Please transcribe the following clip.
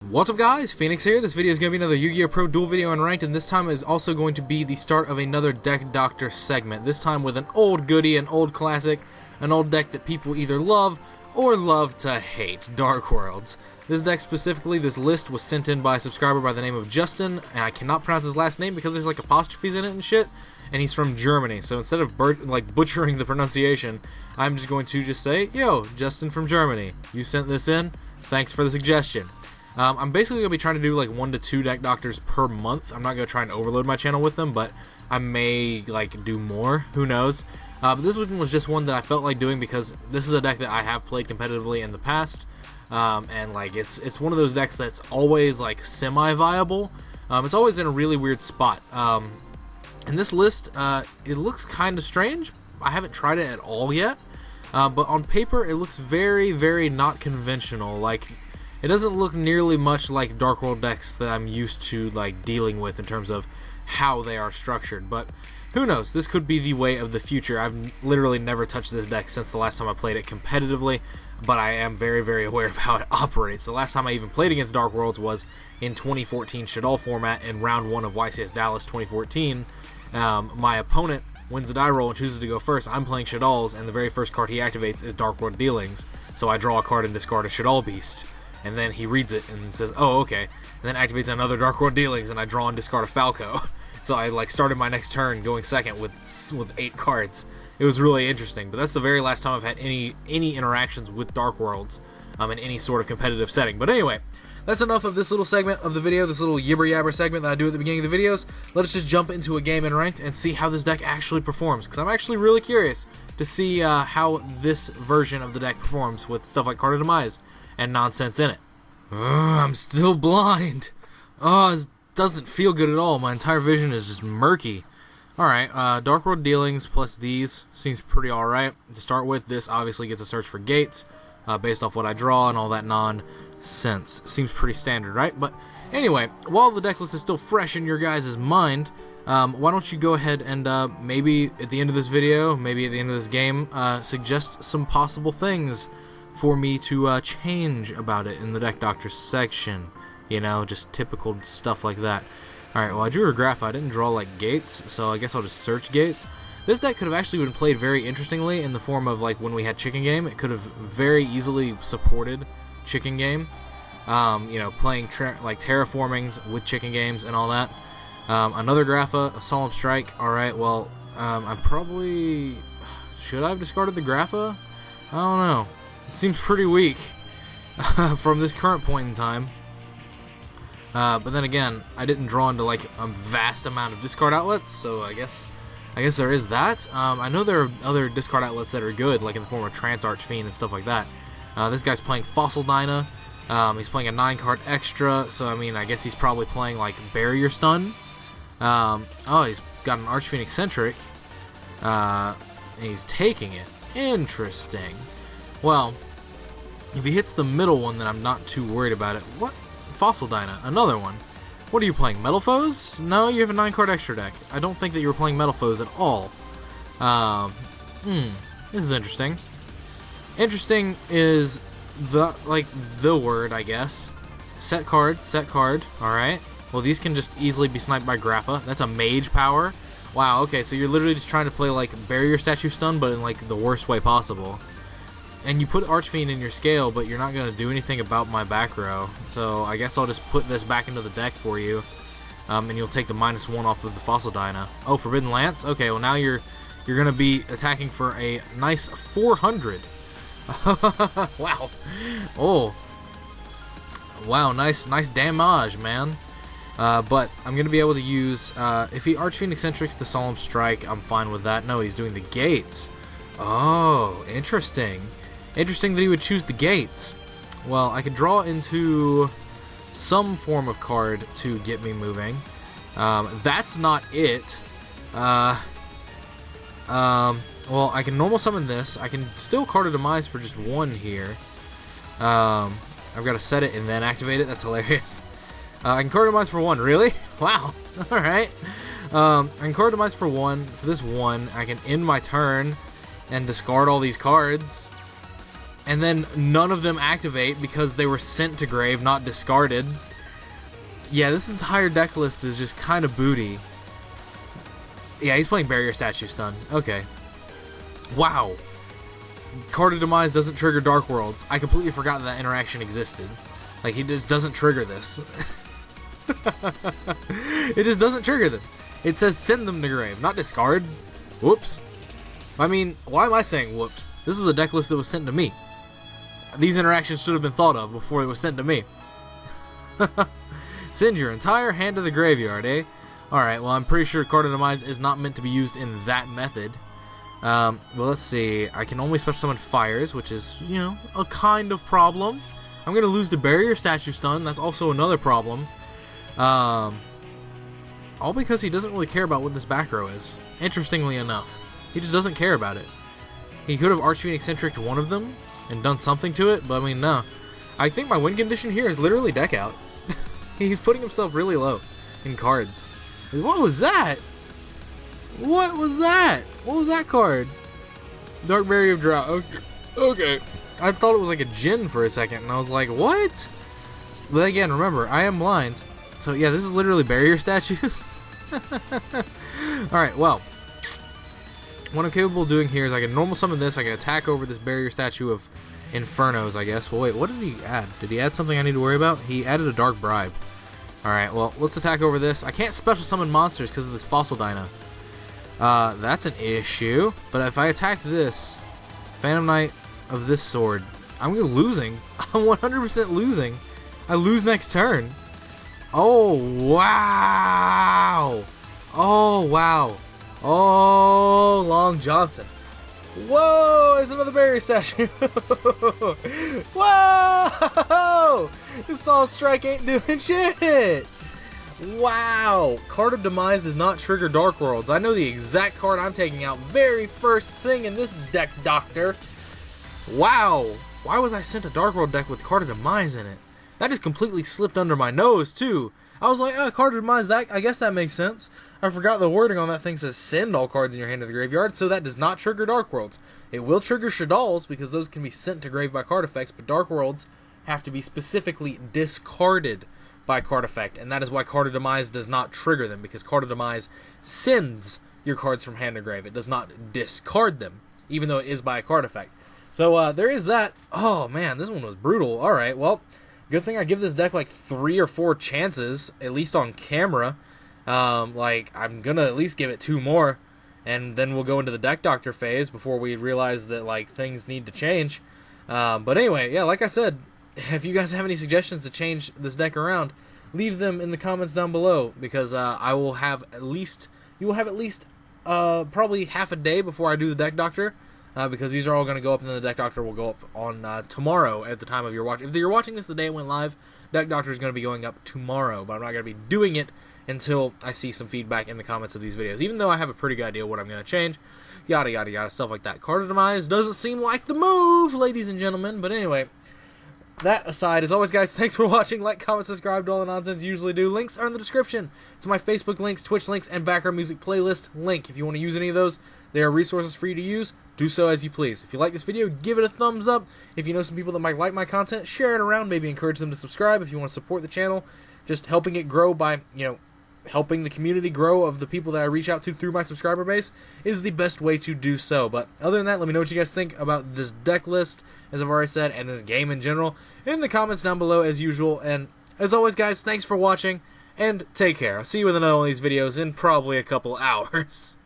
What's up guys, Phoenix here. This video is going to be another YGOpro duel video on ranked, and this time is also going to be the start of another deck doctor segment. This time with an old goodie, an old classic, an old deck that people either love or love to hate, Dark Worlds. This deck specifically, this list was sent in by a subscriber by the name of Justin, and I cannot pronounce his last name because there's like apostrophes in it and shit, and he's from Germany, so instead of butchering the pronunciation, I'm just going to say, yo, Justin from Germany, you sent this in, thanks for the suggestion. I'm basically going to be trying to do like 1 to 2 deck doctors per month. I'm not going to try and overload my channel with them, but I may like do more, who knows. But this one was just one that I felt like doing because this is a deck that I have played competitively in the past, and like it's one of those decks that's always like semi-viable. It's always in a really weird spot. And this list, it looks kind of strange. I haven't tried it at all yet, but on paper it looks very, very not conventional. Like, it doesn't look nearly much like Dark World decks that I'm used to like dealing with in terms of how they are structured, but who knows, this could be the way of the future. I've literally never touched this deck since the last time I played it competitively, but I am very, very aware of how it operates. The last time I even played against Dark Worlds was in 2014 Shaddoll format in round 1 of YCS Dallas 2014. My opponent wins the die roll and chooses to go first. I'm playing Shaddolls, and the very first card he activates is Dark World Dealings, so I draw a card and discard a Shaddoll Beast. And then he reads it and says, oh, okay, and then activates another Dark World Dealings, and I draw and discard a Falco. So I like started my next turn going second with 8 cards. It was really interesting, but that's the very last time I've had any interactions with Dark Worlds in any sort of competitive setting. But anyway, that's enough of this little segment of the video, this little yibber yabber segment that I do at the beginning of the videos. Let us just jump into a game in ranked and see how this deck actually performs, because I'm actually really curious to see how this version of the deck performs with stuff like Card of Demise and nonsense in it. I'm still blind. This doesn't feel good at all. My entire vision is just murky. Alright, Dark World Dealings plus these seems pretty alright. To start with, this obviously gets a search for gates based off what I draw and all that nonsense. Seems pretty standard, right? But anyway, while the deck list is still fresh in your guys' mind, why don't you go ahead and maybe at the end of this video, maybe at the end of this game, suggest some possible things for me to change about it in the deck doctor section. You know, just typical stuff like that. Alright, well, I drew a graph. I didn't draw like gates, so I guess I'll just search gates. This deck could have actually been played very interestingly in the form of like when we had Chicken Game. It could have very easily supported Chicken Game. You know, playing like terraformings with Chicken Games and all that. Another Grapha, a Solemn Strike. Alright, well, I'm probably... Should I have discarded the Grapha? I don't know. It seems pretty weak from this current point in time. But then again, I didn't draw into like a vast amount of discard outlets, so I guess there is that. I know there are other discard outlets that are good, like in the form of Trance Archfiend and stuff like that. This guy's playing Fossil Dyna. He's playing a 9-card extra, so I mean, I guess he's probably playing like Barrier Stun. Oh, he's got an Archfiend Eccentric. And he's taking it. Interesting. Well, if he hits the middle one, then I'm not too worried about it. What? Fossil Dyna, another one. What are you playing, Metal Foes? No, you have a 9-card extra deck. I don't think that you were playing Metal Foes at all. This is interesting. Interesting is the word, I guess. Set card, alright. Well, these can just easily be sniped by Grapha. That's a mage power. Wow, okay, so you're literally just trying to play like Barrier Statue Stun, but in like the worst way possible. And you put Archfiend in your scale, but you're not going to do anything about my back row. So I guess I'll just put this back into the deck for you. And you'll take the -1 off of the Fossil Dyna. Oh, Forbidden Lance? Okay, well now you're going to be attacking for a nice 400. Wow. Oh. Wow, nice damage, man. But I'm going to be able to use... if he Archfiend Eccentrics the Solemn Strike, I'm fine with that. No, he's doing the gates. Oh, interesting. Interesting that he would choose the gates. Well, I could draw into some form of card to get me moving. That's not it. Well, I can normal summon this. I can still Card of Demise for just 1 here. I've got to set it and then activate it. That's hilarious. I can Card of Demise for 1. Really? Wow. Alright. I can Card of Demise for 1. For this 1, I can end my turn and discard all these cards. and then none of them activate because they were sent to grave, not discarded. Yeah, this entire deck list is just kind of booty. Yeah, he's playing Barrier Statue Stun. Okay. Wow. Card of Demise doesn't trigger Dark Worlds. I completely forgot that interaction existed. Like, he just doesn't trigger this. It just doesn't trigger them. It says send them to grave, not discard. Whoops. I mean, why am I saying whoops? This was a deck list that was sent to me. These interactions should have been thought of before it was sent to me. Send your entire hand to the graveyard, eh? Alright, well, I'm pretty sure Card of Demise is not meant to be used in that method. Well, let's see. I can only special summon fires, which is, you know, a kind of problem. I'm going to lose to Barrier Statue Stun. That's also another problem. All because he doesn't really care about what this back row is. Interestingly enough. He just doesn't care about it. He could have Archfiend-eccentric one of them and done something to it, but I mean, no. I think my win condition here is literally deck out. He's putting himself really low in cards. What was that? What was that? What was that card? Dark Barrier of Drought. Okay. I thought it was like a Djinn for a second, and I was like, what? But again, remember, I am blind. So yeah, this is literally barrier statues. Alright, well. What I'm capable of doing here is I can normal summon this, I can attack over this barrier statue of Infernos, I guess. Well, wait, what did he add? Did he add something I need to worry about? He added a Dark Bribe. Alright, well, let's attack over this. I can't special summon monsters because of this Fossil Dino. That's an issue. But if I attack this, Phantom Knight of this sword, I'm losing. I'm 100% losing. I lose next turn. Oh, wow. Oh, wow. Oh, Long Johnson. Whoa, there's another barrier statue. Whoa! This Solemn Strike ain't doing shit. Wow. Card of Demise does not trigger Dark Worlds. I know the exact card I'm taking out very first thing in this deck, Doctor. Wow. Why was I sent a Dark World deck with Card of Demise in it? That just completely slipped under my nose, too. I was like, oh, Card of Demise, I guess that makes sense. I forgot the wording on that thing says send all cards in your hand to the graveyard, so that does not trigger Dark Worlds. It will trigger Shaddolls, because those can be sent to grave by card effects, but Dark Worlds have to be specifically discarded by card effect, and that is why Card of Demise does not trigger them, because Card of Demise sends your cards from hand to grave. It does not discard them, even though it is by a card effect. So there is that. Oh man, this one was brutal. Alright, well, good thing I give this deck like 3 or 4 chances, at least on camera. Like, I'm gonna at least give it 2 more, and then we'll go into the Deck Doctor phase before we realize that, like, things need to change. But anyway, yeah, like I said, if you guys have any suggestions to change this deck around, leave them in the comments down below, because I will have at least, you will have at least probably half a day before I do the Deck Doctor, because these are all going to go up, and then the Deck Doctor will go up on tomorrow at the time of your watch. If you're watching this the day it went live, Deck Doctor is going to be going up tomorrow, but I'm not going to be doing it until I see some feedback in the comments of these videos, even though I have a pretty good idea what I'm going to change, yada yada yada, stuff like that. Card of Demise doesn't seem like the move, ladies and gentlemen, but anyway, that aside, as always guys, thanks for watching. Like, comment, subscribe to all the nonsense you usually do. Links are in the description to my Facebook links, Twitch links, and background music playlist link. If you want to use any of those, they are resources for you to use. Do so as you please. If you like this video, give it a thumbs up. If you know some people that might like my content, share it around, maybe encourage them to subscribe. If you want to support the channel, just helping it grow by, you know, helping the community grow of the people that I reach out to through my subscriber base is the best way to do so. But other than that, let me know what you guys think about this deck list, as I've already said, and this game in general, in the comments down below as usual. And as always guys, thanks for watching, and take care. I'll see you with another one of these videos in probably a couple hours.